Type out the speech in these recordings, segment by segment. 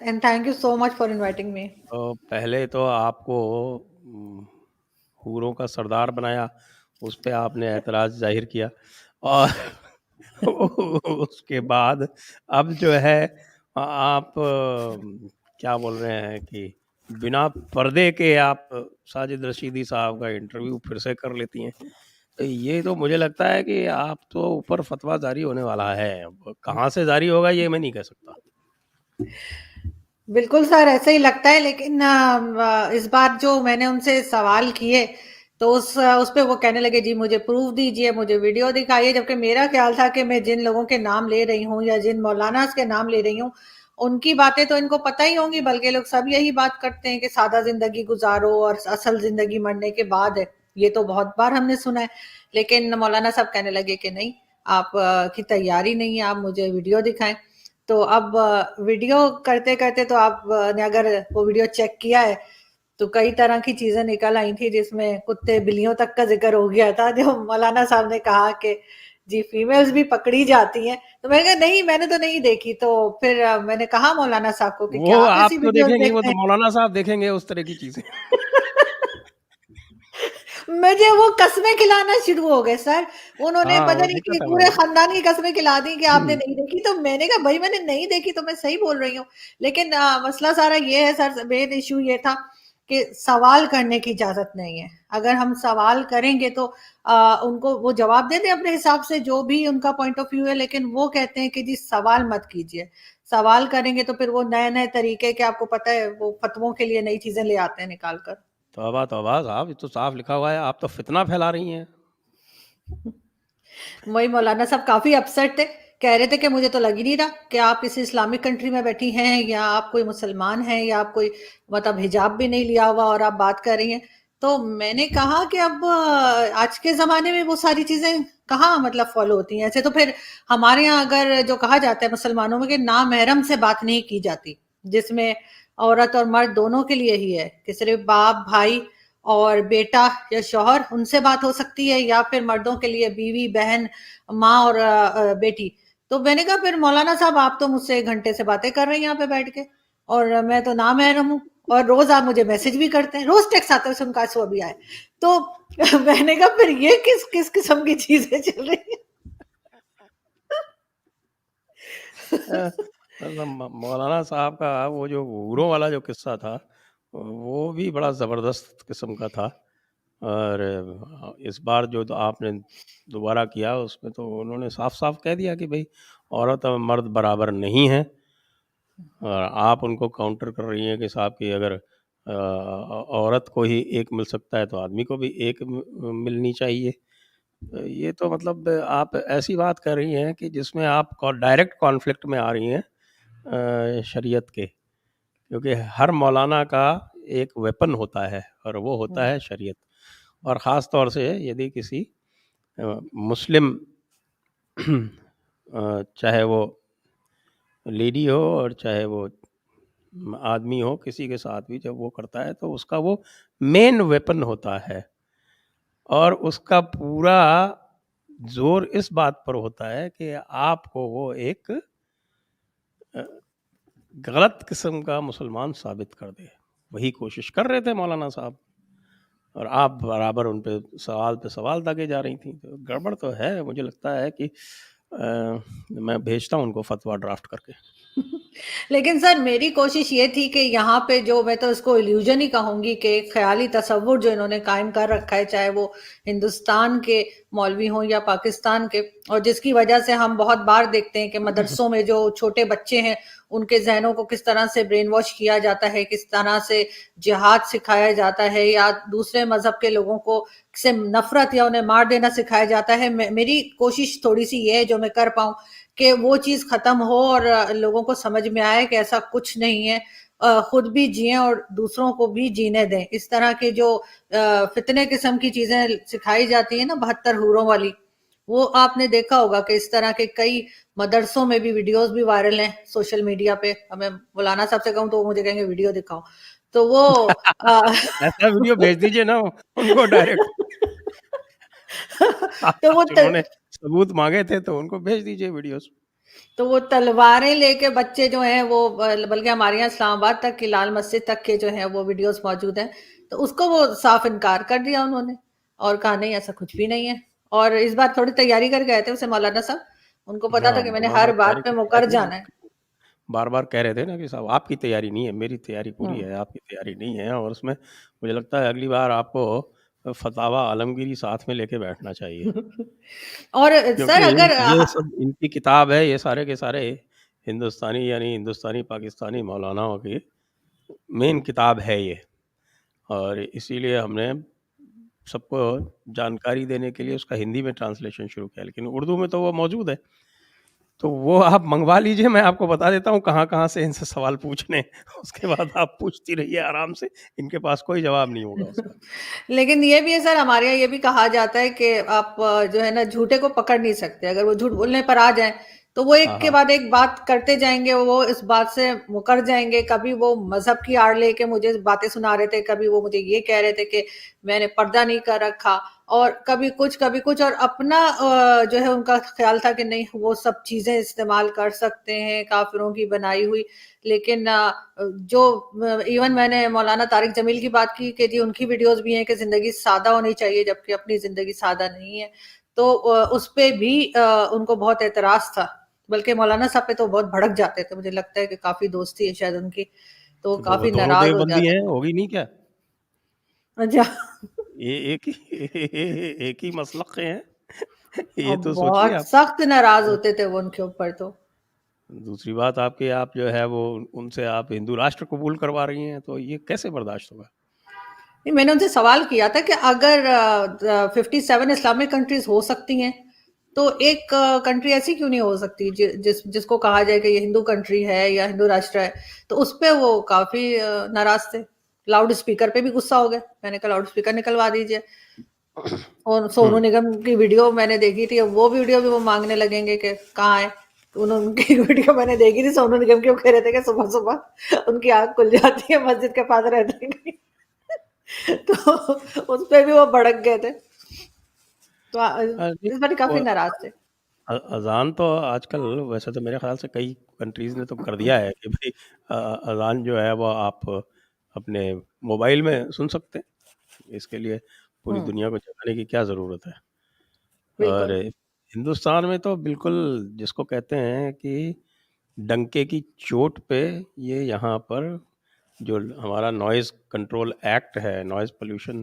and thank you so much for inviting me. تو پہلے تو آپ کو حوروں کا سردار بنایا، اس پہ آپ نے اعتراض ظاہر کیا، اور اس کے بعد اب جو ہے آپ کیا بول رہے ہیں کہ بنا پردے کے آپ ساجد رشیدی صاحب کا انٹرویو پھر سے کر لیتی ہیں. تو یہ تو مجھے لگتا ہے کہ آپ تو اوپر فتویٰ جاری ہونے والا ہے، کہاں سے جاری ہوگا یہ میں نہیں کہہ سکتا. بالکل سر ایسا ہی لگتا ہے، لیکن اس بار جو میں نے ان سے سوال کیے تو اس پہ وہ کہنے لگے جی مجھے پروف دیجئے، مجھے ویڈیو دکھائیے، جبکہ میرا خیال تھا کہ میں جن لوگوں کے نام لے رہی ہوں یا جن مولاناز کے نام لے رہی ہوں ان کی باتیں تو ان کو پتہ ہی ہوں گی، بلکہ لوگ سب یہی بات کرتے ہیں کہ سادہ زندگی گزارو اور اصل زندگی مرنے کے بعد ہے. یہ تو بہت بار ہم نے سنا ہے، لیکن مولانا صاحب کہنے لگے کہ نہیں، آپ کی تیاری نہیں ہے، آپ مجھے ویڈیو دکھائیں. تو اب ویڈیو کرتے کرتے تو آپ نے اگر وہ ویڈیو چیک کیا ہے تو کئی طرح کی چیزیں نکل آئی تھی، جس میں کتے بلیوں تک کا ذکر ہو گیا تھا. جو مولانا صاحب نے کہا کہ جی فیمیلز بھی پکڑی جاتی ہیں، تو میں نے کہا نہیں میں نے تو نہیں دیکھی. تو پھر میں نے کہا مولانا صاحب کو کہ وہ کیا آپ آپ ایسی تو ویڈیوز دیکھیں گے، وہ دیکھتے تو ہیں؟ مولانا صاحب دیکھیں گے اس طرح کی چیزیں. مجھے وہ قسمیں کھلانا شروع ہو گئے سر. انہوں نے ہاں پتہ وہ نہیں کہ دقت ہے پورے وہ. خاندان کی قسمیں کھلا دی کہ آپ نے نہیں دیکھی. تو میں نے کہا بھائی میں نے نہیں دیکھی تو میں صحیح بول رہی ہوں. لیکن مسئلہ سارا یہ ہے سر، مین ایشو یہ تھا کہ سوال کرنے کی اجازت نہیں ہے. اگر ہم سوال کریں گے تو ان کو وہ جواب دے دیں اپنے حساب سے جو بھی ان کا پوائنٹ آف ویو ہے، لیکن وہ کہتے ہیں کہ جی سوال مت کیجئے. سوال کریں گے تو پھر وہ نئے نئے طریقے کے، آپ کو پتہ ہے وہ فتووں کے لیے نئی چیزیں لے آتے ہیں نکال کر. توبہ توبہ صاحب، یہ تو صاف لکھا ہوا ہے، آپ تو فتنہ پھیلا رہی ہیں. وہی مولانا صاحب کافی اپسٹ تھے، کہہ رہے تھے کہ مجھے تو لگ ہی نہیں رہا کہ آپ کسی اسلامک کنٹری میں بیٹھی ہیں یا آپ کوئی مسلمان ہیں یا آپ کوئی مطلب حجاب بھی نہیں لیا ہوا اور آپ بات کر رہی ہیں. تو میں نے کہا کہ اب آج کے زمانے میں وہ ساری چیزیں کہاں مطلب فالو ہوتی ہیں. ایسے تو پھر ہمارے ہاں اگر جو کہا جاتا ہے مسلمانوں میں کہ نامحرم سے بات نہیں کی جاتی، جس میں عورت اور مرد دونوں کے لیے ہی ہے کہ صرف باپ بھائی اور بیٹا یا شوہر ان سے بات ہو سکتی ہے، یا پھر مردوں کے لیے بیوی بہن ماں اور بیٹی. تو میں نے کہا پھر مولانا صاحب آپ تو مجھ سے 1 گھنٹے سے باتیں کر رہے ہیں یہاں پہ بیٹھ کے، اور میں تو نامحرم ہوں، اور روز آپ مجھے میسج بھی کرتے ہیں، روز ٹیکس آتا ہے سن کا سو بھی آئے. تو میں نے کہا پھر یہ کس قسم کی چیزیں چل رہی ہیں. مولانا صاحب کا وہ جو حوروں والا جو قصہ تھا وہ بھی بڑا زبردست قسم کا تھا. اور اس بار جو آپ نے دوبارہ کیا اس میں تو انہوں نے صاف صاف کہہ دیا کہ بھئی عورت اور مرد برابر نہیں ہیں، اور آپ ان کو کاؤنٹر کر رہی ہیں کہ صاحب کہ اگر عورت کو ہی ایک مل سکتا ہے تو آدمی کو بھی ایک ملنی چاہیے. یہ تو مطلب آپ ایسی بات کر رہی ہیں کہ جس میں آپ ڈائریکٹ کانفلکٹ میں آ رہی ہیں شریعت کے، کیونکہ ہر مولانا کا ایک ویپن ہوتا ہے اور وہ ہوتا ہے شریعت. اور خاص طور سے یدی کسی مسلم چاہے وہ لیڈی ہو اور چاہے وہ آدمی ہو، کسی کے ساتھ بھی جب وہ کرتا ہے تو اس کا وہ مین ویپن ہوتا ہے، اور اس کا پورا زور اس بات پر ہوتا ہے کہ آپ کو وہ ایک غلط قسم کا مسلمان ثابت کر دے. وہی کوشش کر رہے تھے مولانا صاحب، اور آپ برابر ان پہ سوال داغے جا رہی تھیں. تو گڑبڑ تو ہے، مجھے لگتا ہے کہ میں بھیجتا ہوں ان کو فتویٰ ڈرافٹ کر کے. لیکن سر میری کوشش یہ تھی کہ یہاں پہ جو میں تو اس کو ایلیوژن ہی کہوں گی کہ ایک خیالی تصور جو انہوں نے قائم کر رکھا ہے، چاہے وہ ہندوستان کے مولوی ہوں یا پاکستان کے، اور جس کی وجہ سے ہم بہت بار دیکھتے ہیں کہ مدرسوں میں جو چھوٹے بچے ہیں ان کے ذہنوں کو کس طرح سے برین واش کیا جاتا ہے، کس طرح سے جہاد سکھایا جاتا ہے یا دوسرے مذہب کے لوگوں کو سے نفرت یا انہیں مار دینا سکھایا جاتا ہے. میری کوشش تھوڑی سی یہ ہے جو میں کر پاؤں کہ وہ چیز ختم ہو اور لوگوں کو سمجھ میں آئے کہ ایسا کچھ نہیں ہے، خود بھی جئیں اور دوسروں کو بھی جینے دیں. اس طرح کے جو فتنے قسم کی چیزیں سکھائی جاتی ہیں نا 72 حوروں والی، وہ آپ نے دیکھا ہوگا کہ اس طرح کے کئی مدرسوں میں بھی ویڈیوز بھی وائرل ہیں سوشل میڈیا پہ. میں مولانا صاحب سے کہوں تو وہ مجھے کہیں گے ویڈیو دکھاؤ، تو وہ ایسا ویڈیو بھیج دیجئے نا ان کو ڈائریکٹ. تو وہ انہوں نے ثبوت مانگے تھے تو ان کو بھیج دیجئے ویڈیوز. تو وہ تلواریں لے کے بچے جو ہیں وہ، بلکہ ہمارے یہاں اسلام آباد تک کی لال مسجد تک کے جو ہیں وہ ویڈیوز موجود ہیں، تو اس کو وہ صاف انکار کر دیا انہوں نے، اور کہا نہیں ایسا کچھ بھی نہیں ہے. اور اس بار تھوڑی تیاری کر گئے تھے اسے مولانا صاحب، ان کو پتا تھا ہاں کہ میں نے مولانا ہر صاحب بات پہ مکر تیاری جانا ہے. بار بار کہہ رہے تھے نا کہ صاحب آپ کی تیاری نہیں ہے، میری تیاری پوری ہوں. ہے، آپ کی تیاری نہیں ہے. اور اس میں مجھے لگتا ہے اگلی بار آپ کو فتاوی عالمگیری ساتھ میں لے کے بیٹھنا چاہیے، اور سر کیونکہ اگر یہ سب ان کی کتاب ہے، یہ سارے کے سارے ہندوستانی یعنی ہندوستانی پاکستانی مولاناؤں کی مین کتاب ہے یہ. اور اسی لیے ہم نے سب کو جانکاری دینے کے لیے اس کا ہندی میں ٹرانسلیشن شروع کیا، لیکن اردو میں تو وہ موجود ہے، تو وہ آپ منگوا لیجئے. میں آپ کو بتا دیتا ہوں کہاں کہاں سے ان سے سوال پوچھنے، اس کے بعد آپ پوچھتی رہیے آرام سے، ان کے پاس کوئی جواب نہیں ہوگا اس کا. لیکن یہ بھی ہے سر، ہمارے یہاں یہ بھی کہا جاتا ہے کہ آپ جو ہے نا جھوٹے کو پکڑ نہیں سکتے، اگر وہ جھوٹ بولنے پر آ جائیں تو وہ ہاں ایک کے ہاں بعد ایک بات کرتے جائیں گے، وہ اس بات سے مکر جائیں گے. کبھی وہ مذہب کی آڑ لے کے مجھے باتیں سنا رہے تھے، کبھی وہ مجھے یہ کہہ رہے تھے کہ میں نے پردہ نہیں کر رکھا، اور کبھی کچھ، اور اپنا جو ہے ان کا خیال تھا کہ نہیں وہ سب چیزیں استعمال کر سکتے ہیں کافروں کی بنائی ہوئی. لیکن جو ایون میں نے مولانا طارق جمیل کی بات کی کہ جی ان کی ویڈیوز بھی ہیں کہ زندگی سادہ ہونی چاہیے، جبکہ اپنی زندگی سادہ نہیں ہے، تو اس پہ بھی ان کو بہت اعتراض تھا. بلکہ مولانا صاحب پہ تو بہت بھڑک جاتے تھے، مجھے لگتا ہے کہ کافی دوستی ہے شاید ان کی، تو تو وہ کافی دونوں ناراض ہو دیوبندی جاتے ہیں، تھے. ہوگی نہیں کیا؟ اچھا. ایک ہی ایک ہی مسلک کے ہیں. یہ اور تو سوچیے بہت آپ. سخت ناراض ہوتے تھے وہ ان کے اوپر تو. دوسری بات آپ جو ہے وہ ان سے آپ ہندو راشٹر قبول کروا رہی ہیں، تو یہ کیسے برداشت ہوگا؟ میں نے ان سے سوال کیا تھا کہ اگر 57 اسلامک کنٹریز ہو سکتی ہیں تو ایک کنٹری ایسی کیوں نہیں ہو سکتی جس کو کہا جائے کہ یہ ہندو کنٹری ہے یا ہندو راشٹر ہے. تو اس پہ وہ کافی ناراض تھے، لاؤڈ اسپیکر پہ بھی غصہ ہو گئے. میں نے کہا لاؤڈ اسپیکر نکلوا دیجئے. اور سونو نگم کی ویڈیو میں نے دیکھی تھی، وہ ویڈیو بھی وہ مانگنے لگیں گے کہ کہاں ہے. ان کی ویڈیو میں نے دیکھی تھی، سونو نگم کی وہ کہہ رہے تھے کہ صبح صبح ان کی آنکھ کھل جاتی ہے مسجد کے پاس رہتے ہیں. تو اس پہ بھی وہ بھڑک گئے تھے، تو اس بار کافی ناراض تھے. اذان تو آج کل ویسے تو میرے خیال سے کئی کنٹریز نے تو کر دیا ہے کہ بھائی اذان جو ہے وہ آپ اپنے موبائل میں سن سکتے ہیں. اس کے لیے پوری دنیا کو جگانے کی کیا ضرورت ہے؟ اور بالکل. ہندوستان میں تو بالکل جس کو کہتے ہیں کہ ڈنکے کی چوٹ پہ یہ یہاں پر جو ہمارا نوائز کنٹرول ایکٹ ہے، نوائز پولیوشن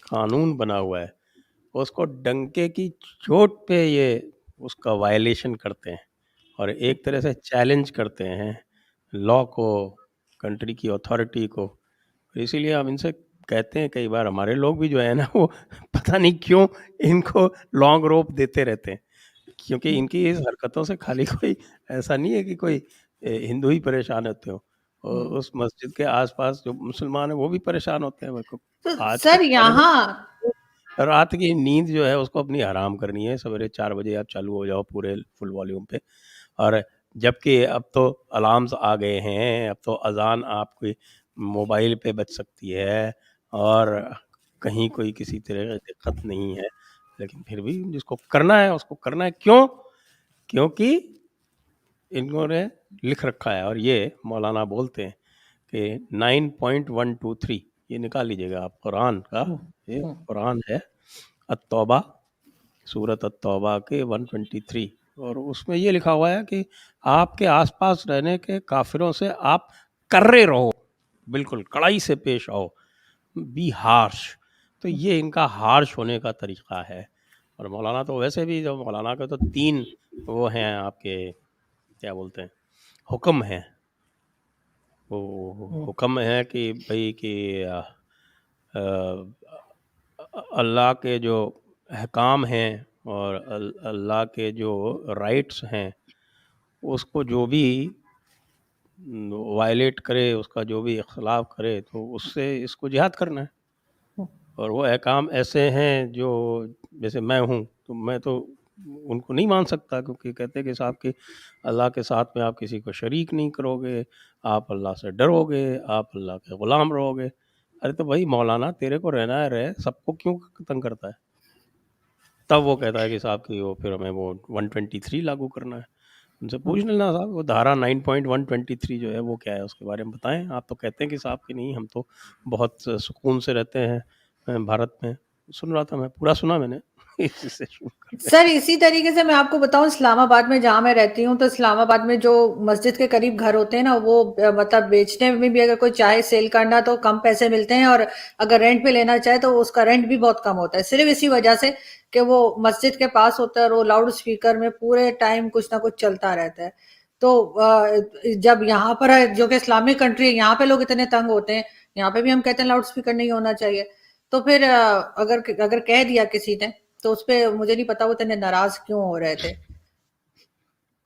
قانون بنا ہوا ہے، اس کو ڈنکے کی چوٹ پہ یہ اس کا وائلیشن کرتے ہیں اور ایک طرح سے چیلنج کرتے ہیں لا کو، کنٹری کی اتھارٹی کو. اسی لیے ہم ان سے کہتے ہیں کئی بار، ہمارے لوگ بھی جو ہے نا وہ پتہ نہیں کیوں ان کو لانگ روپ دیتے رہتے ہیں، کیونکہ ان کی اس حرکتوں سے خالی کوئی ایسا نہیں ہے کہ کوئی ہندو ہی پریشان ہوتے ہوں. اس مسجد کے آس پاس جو مسلمان ہیں وہ بھی پریشان ہوتے ہیں. تو آج کے سر زمانے میں یہاں رات کی نیند جو ہے اس کو اپنی حرام کرنی ہے. سویرے 4 بجے آپ چالو ہو جاؤ پورے فل والیوم پہ. اور جبکہ اب تو الارمز آ گئے ہیں، اب تو اذان آپ کی موبائل پہ بج سکتی ہے اور کہیں کوئی کسی طرح کی دقت نہیں ہے. لیکن پھر بھی جس کو کرنا ہے اس کو کرنا ہے. کیوں؟ کیونکہ انہوں نے لکھ رکھا ہے، اور یہ مولانا بولتے ہیں کہ 9.123 یہ نکال لیجئے گا آپ قرآن کا. یہ قرآن ہے التوبہ، سورۃ التوبہ کے 123، اور اس میں یہ لکھا ہوا ہے کہ آپ کے آس پاس رہنے کے کافروں سے آپ کرے رہو، بالکل کڑائی سے پیش آؤ، بی ہارش. تو یہ ان کا ہارش ہونے کا طریقہ ہے. اور مولانا تو ویسے بھی، جو مولانا کے تو 3 وہ ہیں آپ کے کیا بولتے ہیں حکم ہیں. وہ حکم ہے کہ بھئی کہ اللہ کے جو احکام ہیں اور اللہ کے جو رائٹس ہیں اس کو جو بھی وائلیٹ کرے، اس کا جو بھی اختلاف کرے، تو اس سے اس کو جہاد کرنا ہے. اور وہ احکام ایسے ہیں جو جیسے میں ہوں تو میں تو ان کو نہیں مان سکتا، کیونکہ کہتے کہ صاحب کہ اللہ کے ساتھ میں آپ کسی کو شریک نہیں کرو گے، آپ اللہ سے ڈرو گے، آپ اللہ کے غلام رہو گے. ارے تو بھائی مولانا تیرے کو رہنا ہے رہے، سب کو کیوں تنگ کرتا ہے؟ تب وہ کہتا ہے کہ صاحب کہ وہ پھر ہمیں وہ 123 لاگو کرنا ہے. ان سے پوچھ لینا صاحب وہ دھارا 9.123 جو ہے وہ کیا ہے اس کے بارے میں بتائیں. آپ تو کہتے ہیں کہ صاحب کہ نہیں ہم تو بہت سکون سے رہتے ہیں بھارت میں. سن رہا تھا میں, پورا سنا میں نے. اسی سے شروع کرتے ہیں. سر اسی طریقے سے میں آپ کو بتاؤں اسلام آباد میں جہاں میں رہتی ہوں تو اسلام آباد میں جو مسجد کے قریب گھر ہوتے ہیں نا وہ مطلب بیچنے میں بھی اگر کوئی چاہے سیل کرنا تو کم پیسے ملتے ہیں, اور اگر رینٹ پہ لینا چاہے تو اس کا رینٹ بھی بہت کم ہوتا ہے, صرف اسی وجہ سے کہ وہ مسجد کے پاس ہوتا ہے اور وہ لاؤڈ اسپیکر میں پورے ٹائم کچھ نہ کچھ چلتا رہتا ہے. تو جب یہاں پر جو کہ اسلامک کنٹری ہے یہاں پہ لوگ اتنے تنگ ہوتے ہیں, یہاں پہ بھی ہم کہتے ہیں لاؤڈ اسپیکر نہیں ہونا چاہیے, تو پھر اگر کہہ دیا کسی نے تو اس پہ مجھے نہیں پتا وہ اتنے ناراض کیوں ہو رہے تھے.